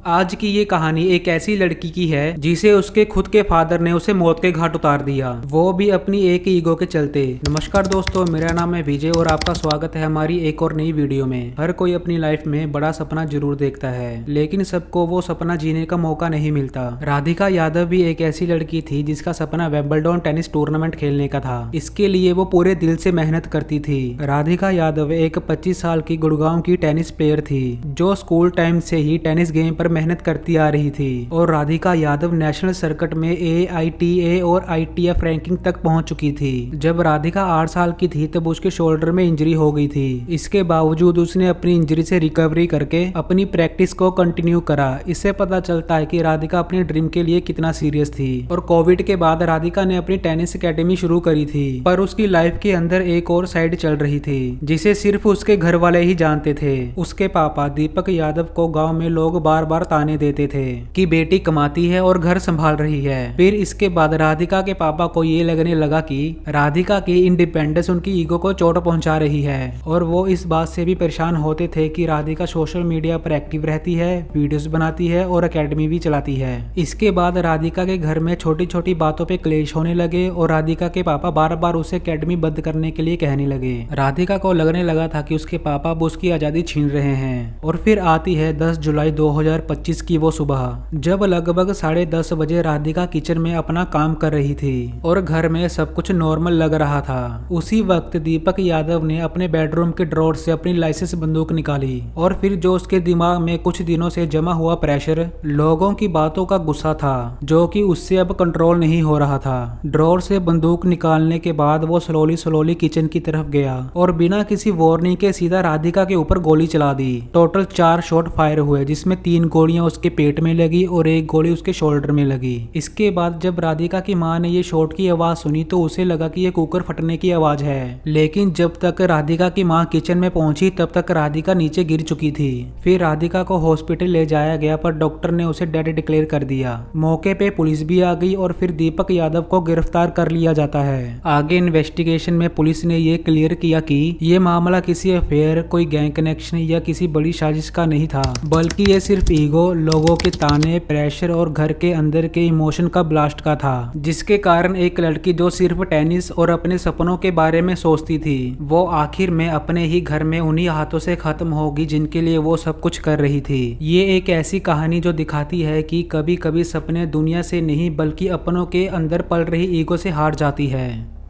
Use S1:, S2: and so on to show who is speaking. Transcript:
S1: आज की ये कहानी एक ऐसी लड़की की है जिसे उसके खुद के फादर ने उसे मौत के घाट उतार दिया, वो भी अपनी एक ईगो के चलते। नमस्कार दोस्तों, मेरा नाम है विजय और आपका स्वागत है हमारी एक और नई वीडियो में। हर कोई अपनी लाइफ में बड़ा सपना जरूर देखता है, लेकिन सबको वो सपना जीने का मौका नहीं मिलता। राधिका यादव भी एक ऐसी लड़की थी जिसका सपना विंबलडन टेनिस टूर्नामेंट खेलने का था। इसके लिए वो पूरे दिल से मेहनत करती थी। राधिका यादव एक 25 साल की गुड़गांव की टेनिस प्लेयर थी जो स्कूल टाइम से ही टेनिस गेम पर मेहनत करती आ रही थी और राधिका यादव नेशनल सर्किट में AITA और ITF रैंकिंग तक पहुंच चुकी थी। जब राधिका 8 साल की थी तब उसके शोल्डर में इंजरी हो गई थी। इसके बावजूद उसने अपनी इंजरी से रिकवरी करके अपनी प्रैक्टिस को कंटिन्यू करा। इससे पता चलता है कि राधिका अपनी ड्रीम के लिए कितना सीरियस थी। और कोविड के बाद राधिका ने अपनी टेनिस एकेडमी शुरू करी थी, पर उसकी लाइफ के अंदर एक और साइड चल रही थी जिसे सिर्फ उसके घर वाले ही जानते थे। उसके पापा दीपक यादव को गाँव में लोग बार बार ताने देते थे कि बेटी कमाती है और घर संभाल रही है। फिर इसके बाद राधिका के पापा को ये लगने लगा कि राधिका की इंडिपेंडेंस उनकी ईगो को चोट पहुंचा रही है और वो इस बात से भी परेशान होते थे कि राधिका सोशल मीडिया पर एक्टिव रहती है, वीडियोस बनाती है और एकेडमी भी चलाती है। इसके बाद राधिका के घर में छोटी छोटी बातों पे क्लेश होने लगे और राधिका के पापा बार बार उसे एकेडमी बंद करने के लिए कहने लगे। राधिका को लगने लगा था कि उसके पापा अब उसकी आजादी छीन रहे हैं। और फिर आती है 10 जुलाई 2025 की वो सुबह, जब लगभग 10:30 बजे राधिका किचन में अपना काम कर रही थी और घर में सब कुछ नॉर्मल लग रहा था। उसी वक्त दीपक यादव ने अपने बेडरूम के ड्रॉर से अपनी लाइसेंस बंदूक निकाली और फिर जो उसके दिमाग में कुछ दिनों से जमा हुआ प्रेशर, लोगों की बातों का गुस्सा था जो कि उससे अब कंट्रोल नहीं हो रहा था। ड्रॉर से बंदूक निकालने के बाद वो स्लोली किचन की तरफ गया और बिना किसी वार्निंग के सीधा राधिका के ऊपर गोली चला दी। टोटल 4 शॉट फायर हुए जिसमें 3 गोलियां उसके पेट में लगी और 1 गोली उसके शोल्डर में लगी। इसके बाद जब राधिका की मां ने ये शॉट की आवाज सुनी तो उसे लगा कि ये कुकर फटने की आवाज है, लेकिन जब तक राधिका की मां किचन में पहुंची तब तक राधिका नीचे गिर चुकी थी। फिर राधिका को हॉस्पिटल ले जाया गया पर डॉक्टर ने उसे डेड डिक्लेयर कर दिया। मौके पे पुलिस भी आ गई और फिर दीपक यादव को गिरफ्तार कर लिया जाता है। आगे इन्वेस्टिगेशन में पुलिस ने ये क्लियर किया कि ये मामला किसी अफेयर, कोई गैंग कनेक्शन या किसी बड़ी साजिश का नहीं था, बल्कि ये सिर्फ ईगो, लोगों के ताने, प्रेशर और घर के अंदर के इमोशन का ब्लास्ट का था, जिसके कारण एक लड़की जो सिर्फ टेनिस और अपने सपनों के बारे में सोचती थी वो आखिर में अपने ही घर में उन्हीं हाथों से खत्म होगी जिनके लिए वो सब कुछ कर रही थी। ये एक ऐसी कहानी जो दिखाती है कि कभी कभी सपने दुनिया से नहीं बल्कि अपनों के अंदर पल रही ईगो से हार जाती है।